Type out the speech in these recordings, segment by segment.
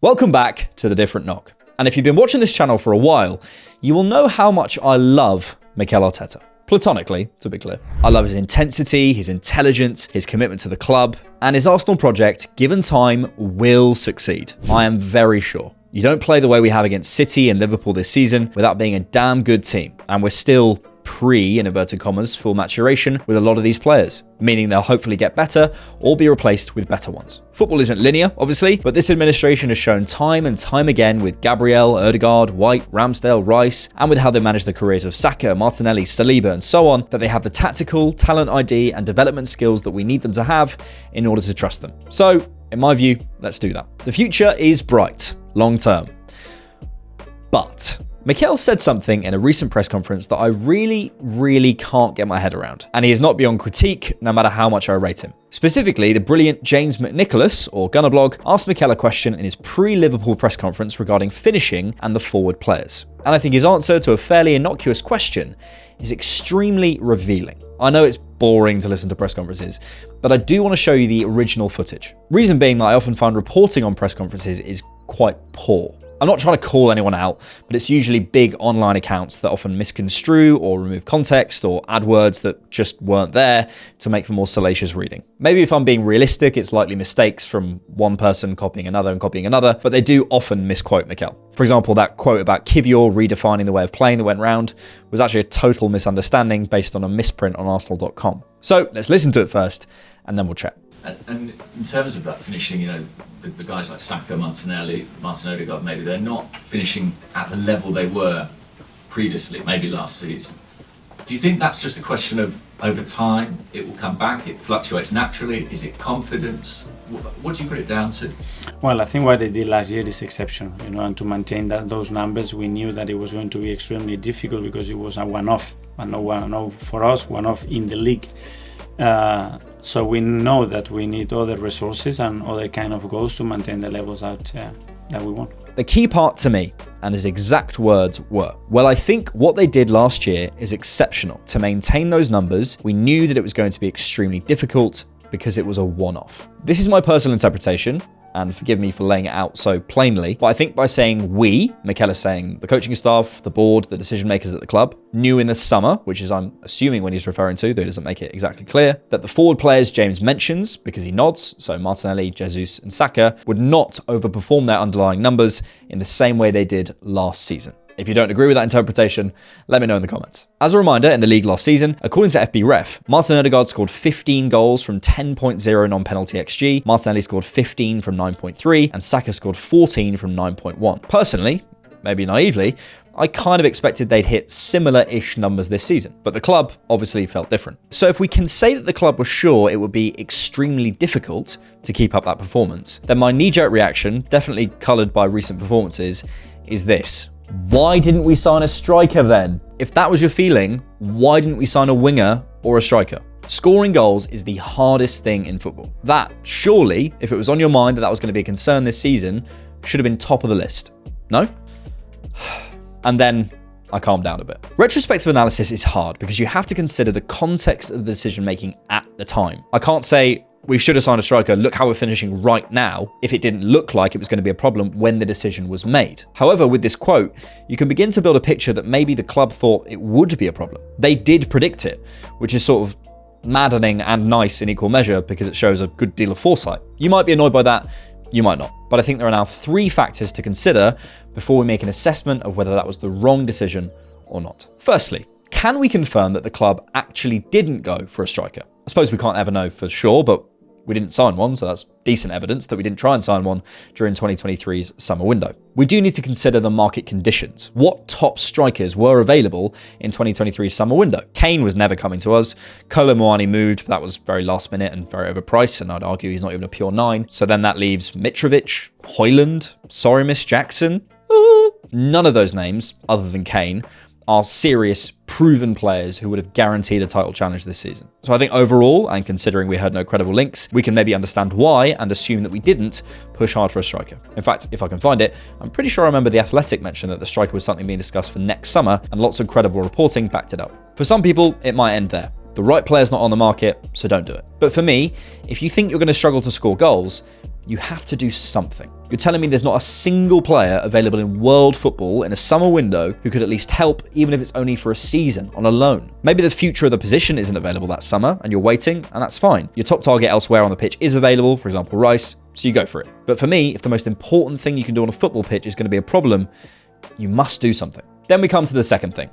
Welcome back to The Different Knock. And if you've been watching this channel for a while, you will know how much I love Mikel Arteta. Platonically, to be clear. I love his intensity, his intelligence, his commitment to the club, and his Arsenal project, given time, will succeed. I am very sure. You don't play the way we have against City and Liverpool this season without being a damn good team. And we're still in inverted commas, full maturation with a lot of these players, meaning they'll hopefully get better or be replaced with better ones. Football isn't linear, obviously, but this administration has shown time and time again with Gabriel, Odegaard, White, Ramsdale, Rice, and with how they manage the careers of Saka, Martinelli, Saliba, and so on, that they have the tactical, talent ID, and development skills that we need them to have in order to trust them. So, in my view, let's do that. The future is bright, long term. But Mikel said something in a recent press conference that I really can't get my head around. And he is not beyond critique, no matter how much I rate him. Specifically, the brilliant James McNicholas, or Gunnerblog, asked Mikel a question in his pre-Liverpool press conference regarding finishing and the forward players. And I think his answer to a fairly innocuous question is extremely revealing. I know it's boring to listen to press conferences, but I do want to show you the original footage. Reason being that I often find reporting on press conferences is quite poor. I'm not trying to call anyone out, but it's usually big online accounts that often misconstrue or remove context or add words that just weren't there to make for more salacious reading. Maybe if I'm being realistic, it's likely mistakes from one person copying another and copying another, but they do often misquote Mikel. For example, that quote about Kivior redefining the way of playing that went round was actually a total misunderstanding based on a misprint on Arsenal.com. So let's listen to it first, and then we'll chat. And in terms of that finishing, the guys like Saka, Martinelli, Martin Odegaard, maybe they're not finishing at the level they were previously, maybe last season. Do you think that's just a question of over time, it will come back, it fluctuates naturally? Is it confidence? What do you put it down to? Well, I think what they did last year is exceptional, and to maintain those numbers, we knew that it was going to be extremely difficult because it was a one-off, and no one-off for us, one-off in the league. So we know that we need other resources and other kind of goals to maintain the levels that we want. The key part to me, and his exact words were, well, I think what they did last year is exceptional. To maintain those numbers, we knew that it was going to be extremely difficult because it was a one-off. This is my personal interpretation, and forgive me for laying it out so plainly, but I think by saying we, Mikel is saying the coaching staff, the board, the decision makers at the club, knew in the summer, which is I'm assuming when he's referring to, though he doesn't make it exactly clear, that the forward players James mentions, because he nods, so Martinelli, Jesus and Saka, would not overperform their underlying numbers in the same way they did last season. If you don't agree with that interpretation, let me know in the comments. As a reminder, in the league last season, according to FBref, Martin Odegaard scored 15 goals from 10.0 non-penalty XG, Martinelli scored 15 from 9.3, and Saka scored 14 from 9.1. Personally, maybe naively, I kind of expected they'd hit similar-ish numbers this season, but the club obviously felt different. So if we can say that the club was sure it would be extremely difficult to keep up that performance, then my knee-jerk reaction, definitely coloured by recent performances, is this. Why didn't we sign a striker then? If that was your feeling, why didn't we sign a winger or a striker? Scoring goals is the hardest thing in football. That, surely, if it was on your mind that was going to be a concern this season, should have been top of the list. No? And then I calmed down a bit. Retrospective analysis is hard because you have to consider the context of the decision making at the time. I can't say, we should have signed a striker, look how we're finishing right now, if it didn't look like it was going to be a problem when the decision was made. However, with this quote, you can begin to build a picture that maybe the club thought it would be a problem. They did predict it, which is sort of maddening and nice in equal measure because it shows a good deal of foresight. You might be annoyed by that, you might not. But I think there are now 3 factors to consider before we make an assessment of whether that was the wrong decision or not. Firstly, can we confirm that the club actually didn't go for a striker? I suppose we can't ever know for sure, but we didn't sign one, so that's decent evidence that we didn't try and sign one during 2023's summer window. We do need to consider the market conditions. What top strikers were available in 2023's summer window? Kane was never coming to us. Kolo Muani moved, but that was very last minute and very overpriced, and I'd argue he's not even a pure 9. So then that leaves Mitrovic, Højlund, sorry Miss Jackson. None of those names, other than Kane, are serious, proven players who would have guaranteed a title challenge this season. So I think overall, and considering we heard no credible links, we can maybe understand why and assume that we didn't push hard for a striker. In fact, if I can find it, I'm pretty sure I remember The Athletic mentioned that the striker was something being discussed for next summer, and lots of credible reporting backed it up. For some people, it might end there. The right player's not on the market, so don't do it. But for me, if you think you're going to struggle to score goals, you have to do something. You're telling me there's not a single player available in world football in a summer window who could at least help, even if it's only for a season on a loan. Maybe the future of the position isn't available that summer and you're waiting, and that's fine. Your top target elsewhere on the pitch is available, for example Rice, so you go for it. But for me, if the most important thing you can do on a football pitch is going to be a problem, you must do something. Then we come to the second thing.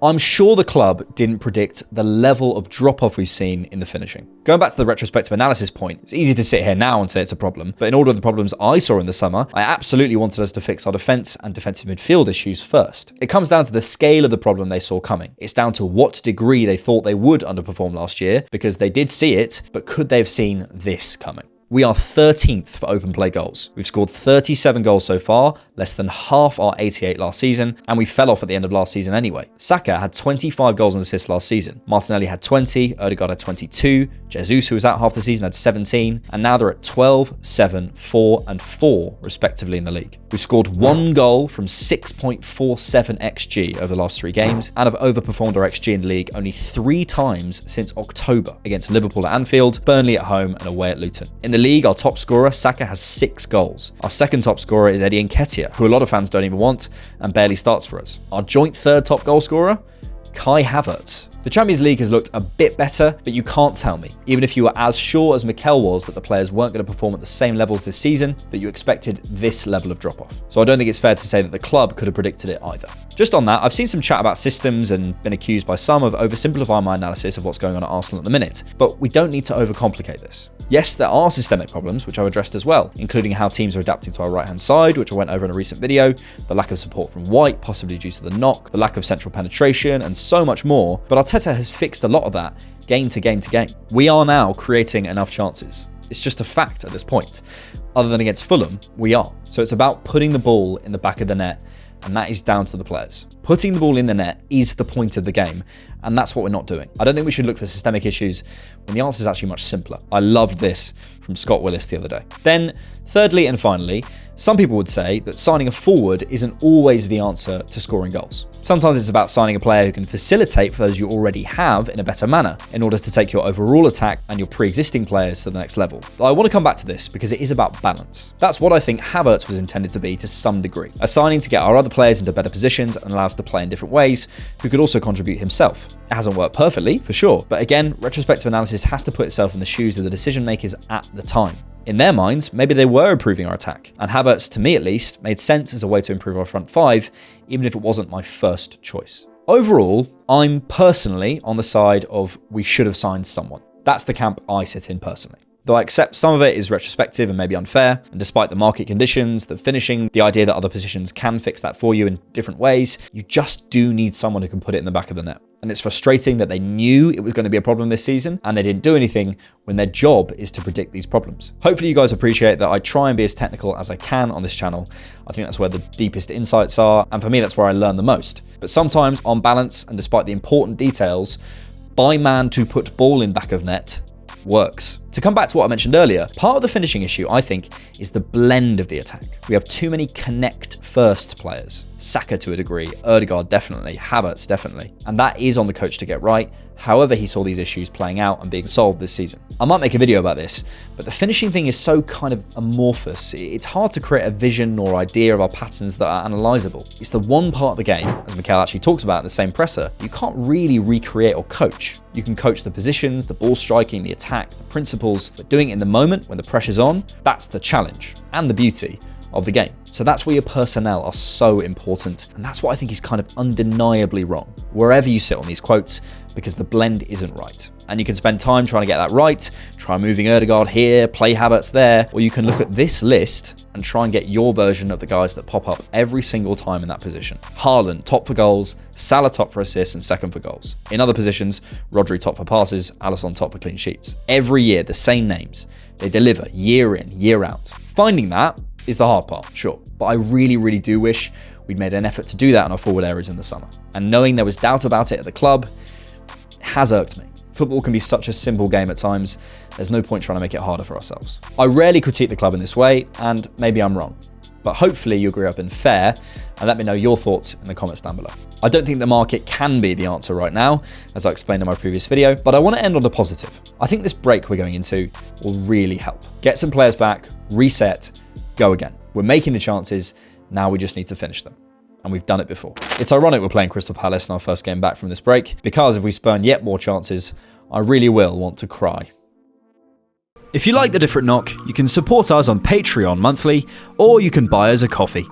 I'm sure the club didn't predict the level of drop-off we've seen in the finishing. Going back to the retrospective analysis point, it's easy to sit here now and say it's a problem, but in order of the problems I saw in the summer, I absolutely wanted us to fix our defence and defensive midfield issues first. It comes down to the scale of the problem they saw coming. It's down to what degree they thought they would underperform last year, because they did see it, but could they have seen this coming? We are 13th for open play goals. We've scored 37 goals so far, less than half our 88 last season, and we fell off at the end of last season anyway. Saka had 25 goals and assists last season. Martinelli had 20, Odegaard had 22, Jesus, who was out half the season, had 17, and now they're at 12, 7, 4, and 4, respectively, in the league. We've scored one goal from 6.47 XG over the last 3 games, and have overperformed our XG in the league only 3 times since October, against Liverpool at Anfield, Burnley at home, and away at Luton. In the league, our top scorer, Saka, has 6 goals. Our second top scorer is Eddie Nketiah, who a lot of fans don't even want and barely starts for us. Our joint third top goal scorer, Kai Havertz. The Champions League has looked a bit better, but you can't tell me, even if you were as sure as Mikel was that the players weren't going to perform at the same levels this season, that you expected this level of drop-off. So I don't think it's fair to say that the club could have predicted it either. Just on that, I've seen some chat about systems and been accused by some of oversimplifying my analysis of what's going on at Arsenal at the minute, but we don't need to overcomplicate this. Yes, there are systemic problems, which I've addressed as well, including how teams are adapting to our right-hand side, which I went over in a recent video, the lack of support from White, possibly due to the knock, the lack of central penetration, and so much more, but Arteta has fixed a lot of that game to game to game. We are now creating enough chances. It's just a fact at this point. Other than against Fulham, we are. So it's about putting the ball in the back of the net, and that is down to the players. Putting the ball in the net is the point of the game, and that's what we're not doing. I don't think we should look for systemic issues when the answer is actually much simpler. I loved this from Scott Willis the other day. Then, thirdly and finally, some people would say that signing a forward isn't always the answer to scoring goals. Sometimes it's about signing a player who can facilitate for those you already have in a better manner in order to take your overall attack and your pre-existing players to the next level. I want to come back to this because it is about balance. That's what I think Havertz was intended to be to some degree. A signing to get our other players into better positions and allow us to play in different ways, who could also contribute himself. It hasn't worked perfectly, for sure, but again, retrospective analysis has to put itself in the shoes of the decision makers at the time. In their minds, maybe they were improving our attack, and Havertz, to me at least, made sense as a way to improve our front 5, even if it wasn't my first choice. Overall, I'm personally on the side of we should have signed someone. That's the camp I sit in personally. Though I accept some of it is retrospective and maybe unfair, and despite the market conditions, the finishing, the idea that other positions can fix that for you in different ways, you just do need someone who can put it in the back of the net. And it's frustrating that they knew it was going to be a problem this season and they didn't do anything when their job is to predict these problems. Hopefully you guys appreciate that I try and be as technical as I can on this channel. I think that's where the deepest insights are, and for me that's where I learn the most. But sometimes, on balance and despite the important details, by man to put ball in back of net works. To come back to what I mentioned earlier, part of the finishing issue, I think, is the blend of the attack. We have too many connect-first players. Saka to a degree, Odegaard definitely, Havertz definitely. And that is on the coach to get right, however he saw these issues playing out and being solved this season. I might make a video about this, but the finishing thing is so kind of amorphous. It's hard to create a vision or idea of our patterns that are analysable. It's the one part of the game, as Mikel actually talks about in the same presser, you can't really recreate or coach. You can coach the positions, the ball striking, the attack, the principles, but doing it in the moment when the pressure's on, that's the challenge and the beauty of the game. So that's where your personnel are so important, and that's what I think is kind of undeniably wrong, wherever you sit on these quotes, because the blend isn't right. And you can spend time trying to get that right, try moving Odegaard here, play Havertz there, or you can look at this list and try and get your version of the guys that pop up every single time in that position. Haaland, top for goals, Salah top for assists and second for goals. In other positions, Rodri top for passes, Alisson top for clean sheets. Every year, the same names. They deliver year in, year out. Finding that is the hard part, sure, but I really, really do wish we'd made an effort to do that in our forward areas in the summer. And knowing there was doubt about it at the club has irked me. Football can be such a simple game at times, there's no point trying to make it harder for ourselves. I rarely critique the club in this way, and maybe I'm wrong, but hopefully you agree I've been fair, and let me know your thoughts in the comments down below. I don't think the market can be the answer right now, as I explained in my previous video, but I want to end on a positive. I think this break we're going into will really help. Get some players back, reset, go again. We're making the chances, now we just need to finish them. And we've done it before. It's ironic we're playing Crystal Palace in our first game back from this break, because if we spurn yet more chances, I really will want to cry. If you like The Different Knock, you can support us on Patreon monthly, or you can buy us a coffee.